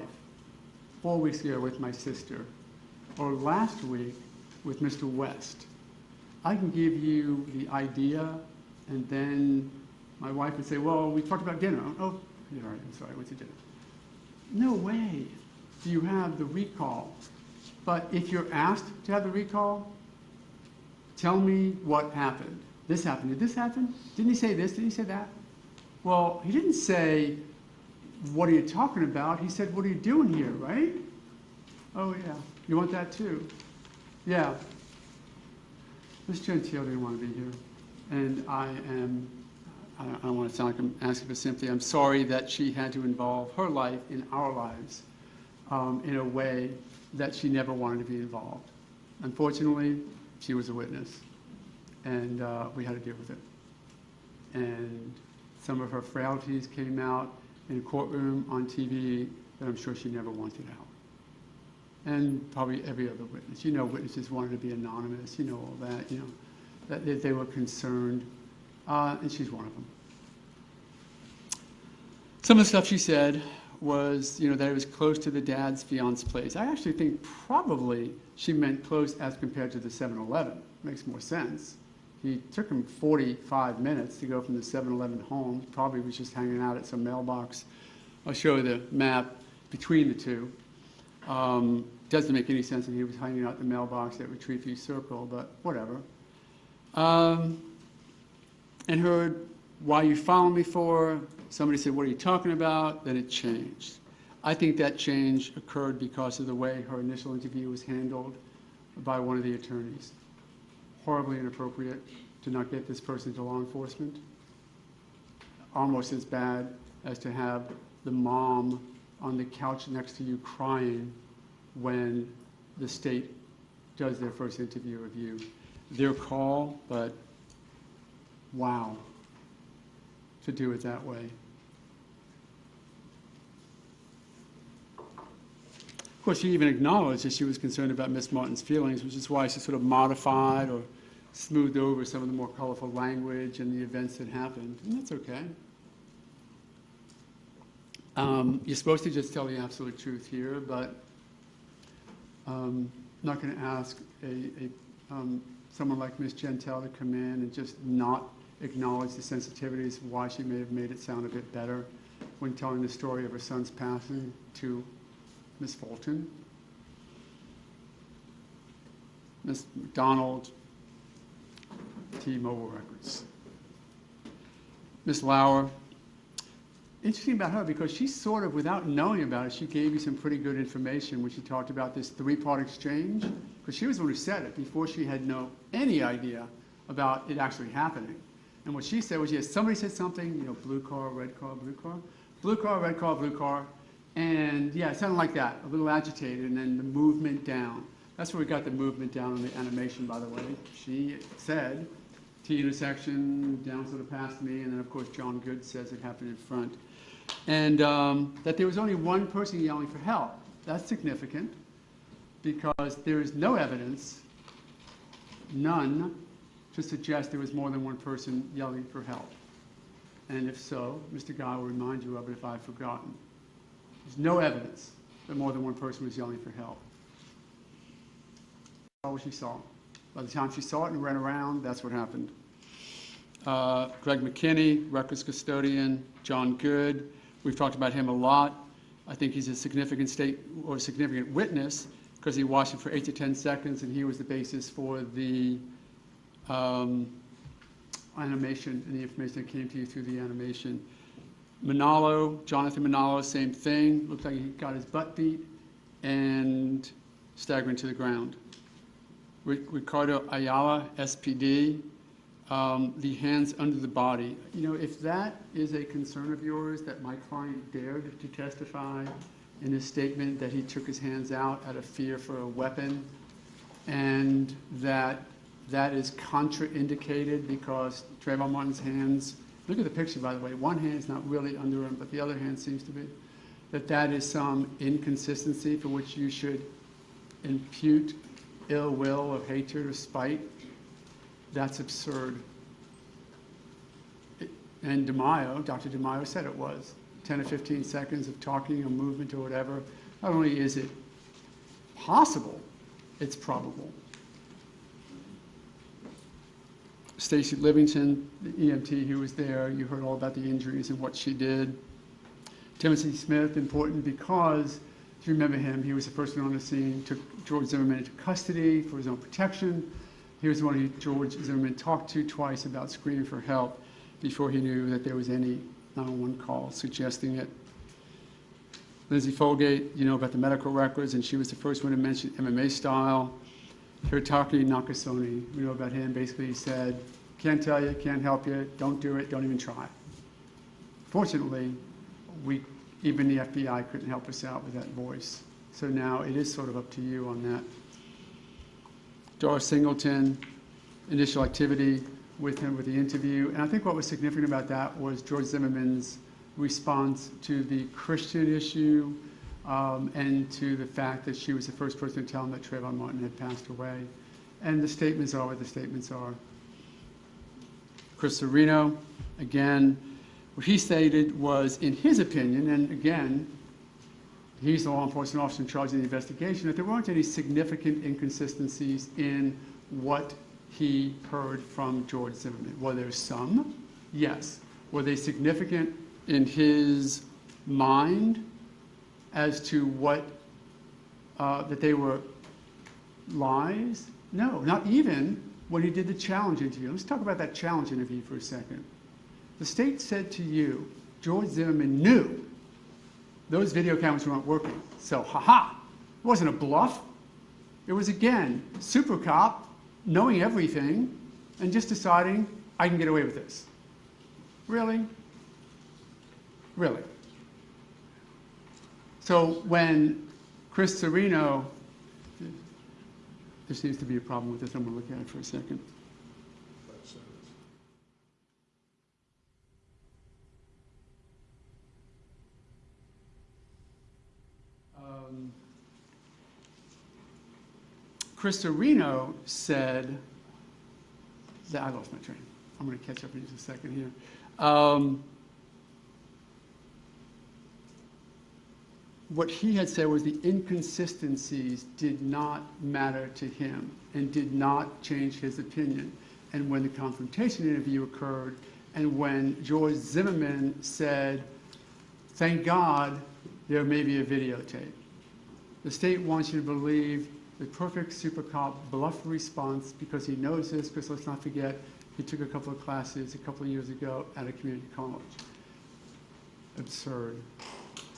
4 weeks ago with my sister, or last week with Mr. West, I can give you the idea, and then my wife would say, well, we talked about dinner. Oh, yeah, all right, I'm sorry, what's you dinner? No way do you have the recall. But if you're asked to have the recall, tell me what happened. This happened. Did this happen? Didn't he say this? Didn't he say that? Well, he didn't say, what are you talking about? He said, what are you doing here, right? Oh, yeah. You want that too? Yeah. Miss Gentile didn't want to be here. And I don't want to sound like I'm asking for sympathy. I'm sorry that she had to involve her life in our lives in a way that she never wanted to be involved. Unfortunately, she was a witness, and we had to deal with it. And some of her frailties came out in a courtroom on TV that I'm sure she never wanted out. And probably every other witness. You know, witnesses wanted to be anonymous. You know all that. You know that they were concerned, and she's one of them. Some of the stuff she said was, you know, that it was close to the dad's fiancé place. I actually think probably she meant close as compared to the 7-Eleven. Makes more sense. He took him 45 minutes to go from the 7-Eleven home. Probably was just hanging out at some mailbox. I'll show you the map between the two. Doesn't make any sense that he was hanging out the mailbox at Retreat View Circle, but whatever. And heard, why you following me for? Somebody said, what are you talking about? Then it changed. I think that change occurred because of the way her initial interview was handled by one of the attorneys. Horribly inappropriate to not get this person to law enforcement. Almost as bad as to have the mom on the couch next to you crying when the state does their first interview of you. Their call, but wow, to do it that way. Of course, she even acknowledged that she was concerned about Miss Martin's feelings, which is why she sort of modified or smoothed over some of the more colorful language and the events that happened, and that's okay. You're supposed to just tell the absolute truth here, but I'm not going to ask someone like Ms. Gentile to come in and just not acknowledge the sensitivities of why she may have made it sound a bit better when telling the story of her son's passing to Ms. Fulton. Ms. McDonald, T-Mobile Records. Ms. Lauer. Interesting about her because she sort of, without knowing about it, she gave you some pretty good information when she talked about this three-part exchange, because she was the one who said it before she had any idea about it actually happening. And what she said was, yes, somebody said something, you know, blue car, red car, blue car, blue car, red car, blue car, and yeah, it sounded like that, a little agitated, and then the movement down. That's where we got the movement down on the animation, by the way. She said, T intersection, down sort of past me, and then of course John Good says it happened in front. And that there was only one person yelling for help. That's significant because there is no evidence, none, to suggest there was more than one person yelling for help. And if so, Mr. Guy will remind you of it if I've forgotten. There's no evidence that more than one person was yelling for help. That's what she saw. By the time she saw it and ran around, that's what happened. Greg McKinney, records custodian, John Good. We've talked about him a lot. I think he's a significant significant witness because he watched it for 8 to 10 seconds, and he was the basis for the animation and the information that came to you through the animation. Manalo, Jonathan Manalo, same thing. Looked like he got his butt beat and staggering to the ground. Ricardo Ayala, SPD, the hands under the body. You know, if that is a concern of yours, that my client dared to testify in his statement that he took his hands out out of fear for a weapon, and that is contraindicated because Trayvon Martin's hands, look at the picture, by the way, one hand is not really under him, but the other hand seems to be, that is some inconsistency for which you should impute ill will or hatred or spite, that's absurd. And DeMaio, Dr. DeMaio said it was 10 or 15 seconds of talking or movement or whatever. Not only is it possible, it's probable. Stacy Livingston, the EMT who was there, you heard all about the injuries and what she did. Timothy Smith, important because, if you remember him, he was the first one on the scene, took George Zimmerman into custody for his own protection. He was the one who George Zimmerman talked to twice about screaming for help before he knew that there was any 911 call suggesting it. Lindsay Folgate, you know about the medical records, and she was the first one to mention MMA style. Hirataki Nakasone, we know about him. Basically, he said, can't tell you, can't help you, don't do it, don't even try. Fortunately, even the FBI couldn't help us out with that voice. So now it is sort of up to you on that. Doris Singleton, initial activity with him with the interview. And I think what was significant about that was George Zimmerman's response to the Christian issue and to the fact that she was the first person to tell him that Trayvon Martin had passed away. And the statements are what the statements are. Chris Serino, again, what he stated was, in his opinion, and again, he's the law enforcement officer in charge of the investigation, that there weren't any significant inconsistencies in what he heard from George Zimmerman. Were there some? Yes. Were they significant in his mind as to what, that they were lies? No, not even when he did the challenge interview. Let's talk about that challenge interview for a second. The state said to you, George Zimmerman knew those video cameras weren't working. So, it wasn't a bluff. It was, again, super cop knowing everything and just deciding, I can get away with this. Really? Really? So when Chris Serino, there seems to be a problem with this, I'm going to look at it for a second. Chris Serino said that, I lost my train. I'm going to catch up in just a second here. What he had said was the inconsistencies did not matter to him and did not change his opinion. And when the confrontation interview occurred and when George Zimmerman said, thank God there may be a videotape, the state wants you to believe the perfect super cop bluff response because he knows this, because let's not forget, he took a couple of classes a couple of years ago at a community college. Absurd.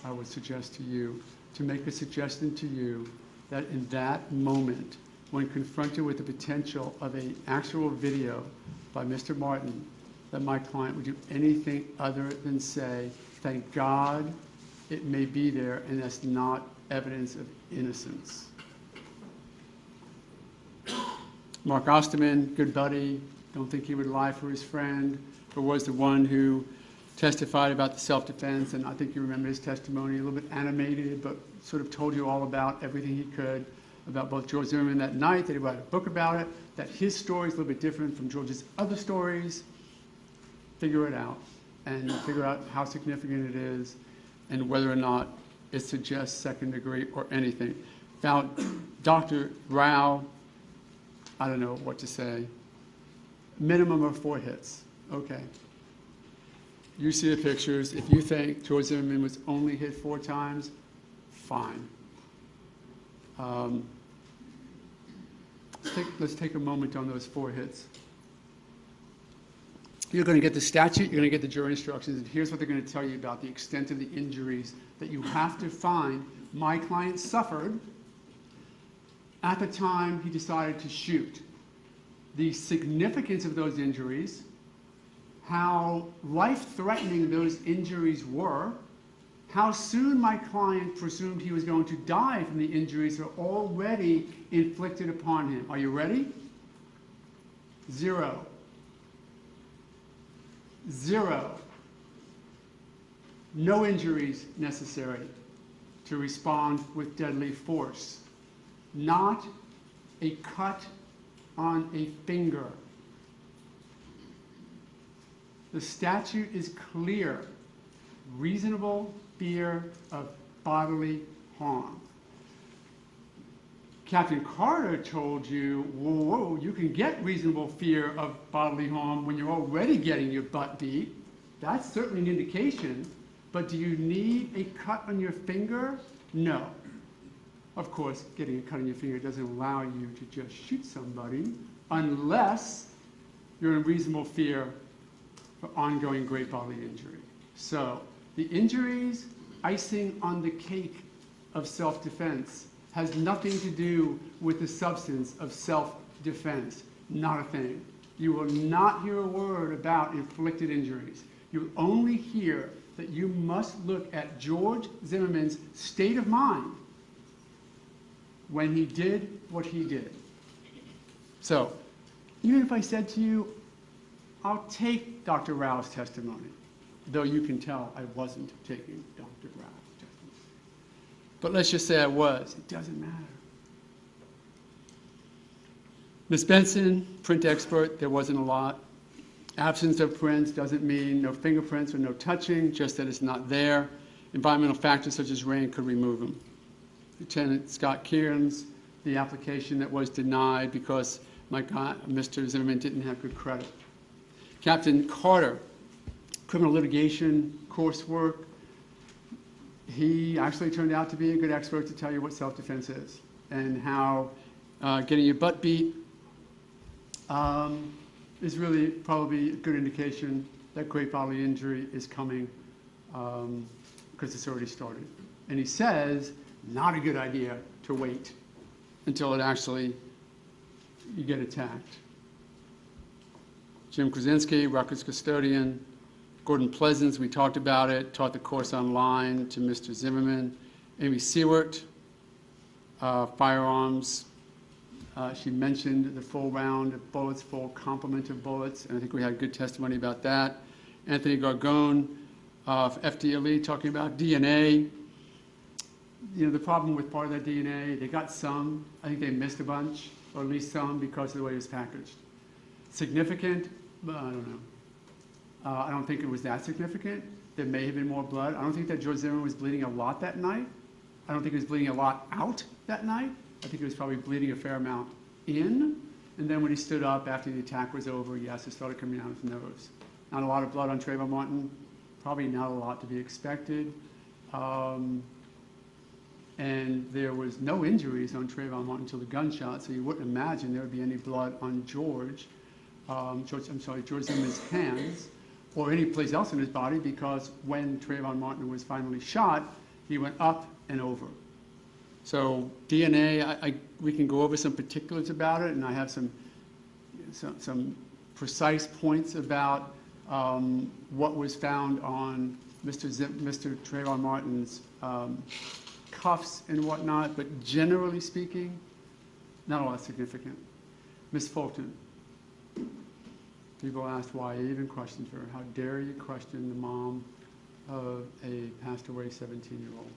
I would suggest to you, to make a suggestion to you that in that moment, when confronted with the potential of an actual video by Mr. Martin, that my client would do anything other than say, thank God it may be there, and that's not evidence of innocence. Mark Osterman, good buddy, don't think he would lie for his friend, but was the one who testified about the self-defense, and I think you remember his testimony, a little bit animated, but sort of told you all about everything he could about both George Zimmerman that night, that he wrote a book about it, that his story is a little bit different from George's other stories. Figure it out, and figure out how significant it is, and whether or not it suggests second degree or anything. Now, Dr. Rao, I don't know what to say. Minimum of 4 hits. Okay. You see the pictures. If you think George Zimmerman was only hit 4 times, fine. Let's take a moment on those 4 hits. You're going to get the statute, you're going to get the jury instructions, and here's what they're going to tell you about the extent of the injuries that you have to find my client suffered At the time, he decided to shoot. The significance of those injuries, how life-threatening those injuries were, how soon my client presumed he was going to die from the injuries that are already inflicted upon him. Are you ready? 0. 0. No injuries necessary to respond with deadly force. Not a cut on a finger. The statute is clear. Reasonable fear of bodily harm. Captain Carter told you, whoa, you can get reasonable fear of bodily harm when you're already getting your butt beat. That's certainly an indication. But do you need a cut on your finger? No. Of course, getting a cut on your finger doesn't allow you to just shoot somebody unless you're in reasonable fear for ongoing great bodily injury. So the injuries, icing on the cake of self-defense, has nothing to do with the substance of self-defense. Not a thing. You will not hear a word about inflicted injuries. You will only hear that you must look at George Zimmerman's state of mind when he did what he did. So, even if I said to you, I'll take Dr. Rao's testimony, though you can tell I wasn't taking Dr. Rao's testimony. But let's just say I was. It doesn't matter. Ms. Benson, print expert, there wasn't a lot. Absence of prints doesn't mean no fingerprints or no touching, just that it's not there. Environmental factors such as rain could remove them. Lieutenant Scott Kearns, the application that was denied because my God, Mr. Zimmerman didn't have good credit. Captain Carter, criminal litigation coursework. He actually turned out to be a good expert to tell you what self-defense is and how getting your butt beat is really probably a good indication that great bodily injury is coming because it's already started. And he says, not a good idea to wait until it actually, you get attacked. Jim Krasinski, records custodian. Gordon Pleasance, we talked about it, taught the course online to Mr. Zimmerman. Amy Seward, firearms. She mentioned the full round of bullets, full complement of bullets, and I think we had good testimony about that. Anthony Gargone, FDLE, talking about DNA. You know, the problem with part of that DNA, they got some. I think they missed a bunch, or at least some, because of the way it was packaged. Significant? I don't know. I don't think it was that significant. There may have been more blood. I don't think that George Zimmerman was bleeding a lot that night. I don't think he was bleeding a lot out that night. I think he was probably bleeding a fair amount in. And then when he stood up after the attack was over, yes, it started coming out of his nose. Not a lot of blood on Trayvon Martin. Probably not a lot to be expected. And there was no injuries on Trayvon Martin until the gunshot, so you wouldn't imagine there would be any blood on George Zimmerman's hands or any place else in his body, because when Trayvon Martin was finally shot, he went up and over. So DNA, we can go over some particulars about it, and I have some precise points about what was found on Mr. Trayvon Martin's cuffs and whatnot, but generally speaking, not a lot significant. Miss Fulton. People asked why I even questioned her. How dare you question the mom of a passed away 17-year-old?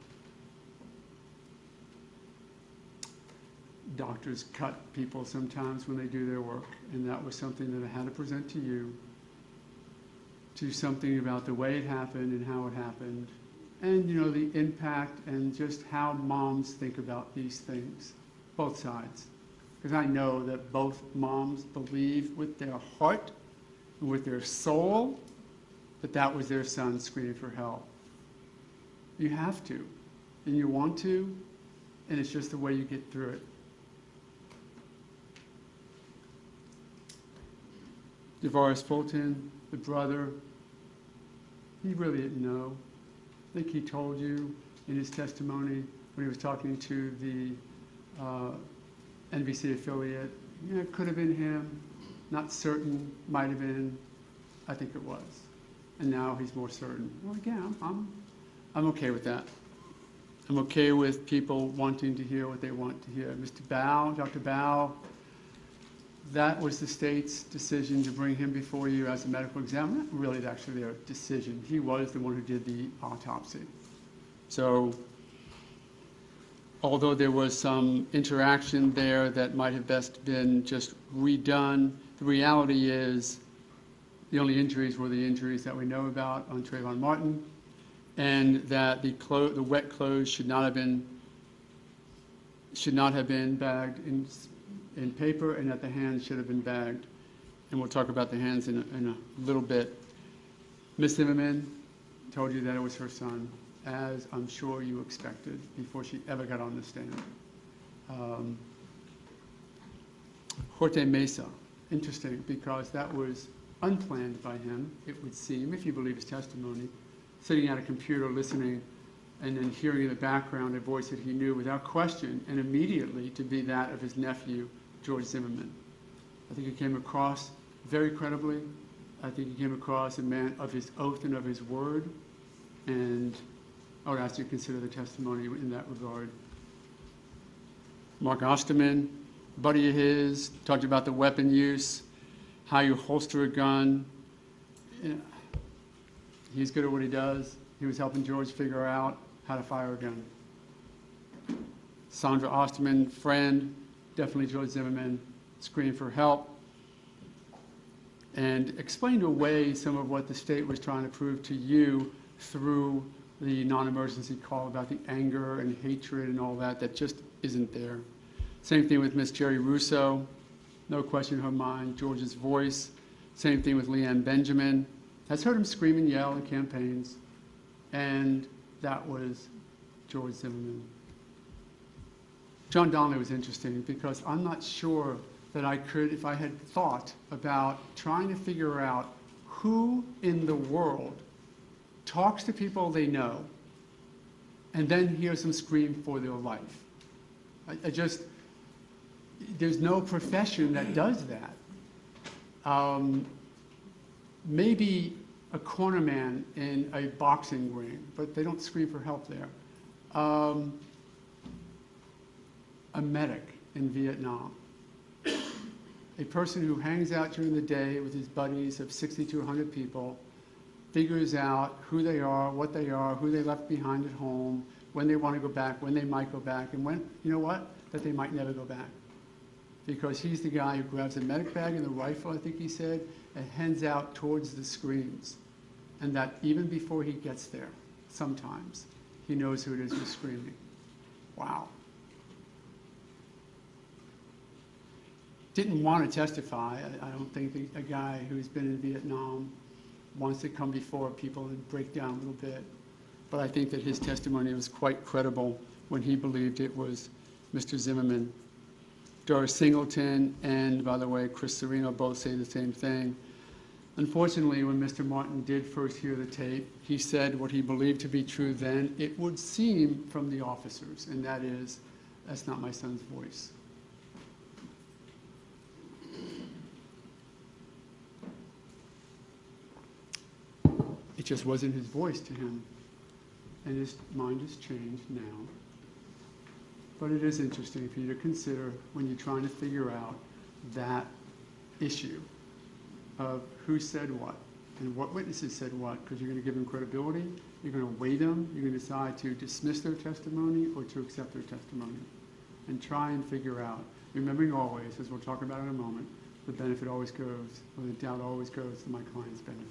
Doctors cut people sometimes when they do their work, and that was something that I had to present to you, to something about the way it happened and how it happened, and you know, the impact and just how moms think about these things, both sides. Because I know that both moms believe with their heart and with their soul that that was their son screaming for help. You have to, and you want to, and it's just the way you get through it. DeVaris Fulton, the brother, he really didn't know. I think he told you in his testimony when he was talking to the NBC affiliate. Yeah, it could have been him. Not certain. Might have been. I think it was. And now he's more certain. Well, again, I'm okay with that. I'm okay with people wanting to hear what they want to hear. Mr. Bao, Dr. Bao, that was the state's decision to bring him before you as a medical examiner. Really, it's actually their decision. He was the one who did the autopsy. So, although there was some interaction there that might have best been just redone, the reality is the only injuries were the injuries that we know about on Trayvon Martin, and that the wet clothes should not have been bagged in paper, and that the hands should have been bagged. And we'll talk about the hands in a little bit. Ms. Zimmerman told you that it was her son, as I'm sure you expected before she ever got on the stand. Jorge Mesa, interesting, because that was unplanned by him, it would seem, if you believe his testimony, sitting at a computer listening and then hearing in the background a voice that he knew without question and immediately to be that of his nephew, George Zimmerman. I think he came across very credibly. I think he came across a man of his oath and of his word, and I would ask you to consider the testimony in that regard. Mark Osterman, buddy of his, talked about the weapon use, how you holster a gun. Yeah. He's good at what he does. He was helping George figure out how to fire a gun. Sandra Osterman, friend, definitely George Zimmerman, screamed for help, and explained away some of what the state was trying to prove to you through the non-emergency call about the anger and hatred and all that just isn't there. Same thing with Miss Jerry Russo. No question in her mind, George's voice. Same thing with Leanne Benjamin. Has heard him scream and yell at campaigns, and that was George Zimmerman. John Donnelly was interesting because I'm not sure that I could, if I had thought about trying to figure out who in the world talks to people they know and then hears them scream for their life. There's no profession that does that. Maybe a cornerman in a boxing ring, but they don't scream for help there. A medic in Vietnam. A person who hangs out during the day with his buddies of 60 to 100 people, figures out who they are, who they left behind at home, when they want to go back, when they might go back, and when, you know what, that they might never go back. Because he's the guy who grabs a medic bag and the rifle, I think he said, and heads out towards the screams. And that even before he gets there, sometimes, he knows who it is who's screaming. Wow. Didn't want to testify. I don't think a guy who's been in Vietnam wants to come before people and break down a little bit. But I think that his testimony was quite credible when he believed it was Mr. Zimmerman. Doris Singleton and, by the way, Chris Serino both say the same thing. Unfortunately, when Mr. Martin did first hear the tape, he said what he believed to be true then, it would seem from the officers, and that is, that's not my son's voice. It just wasn't his voice to him, and his mind has changed now. But it is interesting for you to consider when you're trying to figure out that issue of who said what and what witnesses said what, because you're going to give them credibility, you're going to weigh them, you're going to decide to dismiss their testimony or to accept their testimony, and try and figure out, remembering always, as we'll talk about in a moment, the benefit always goes, or the doubt always goes to my client's benefit.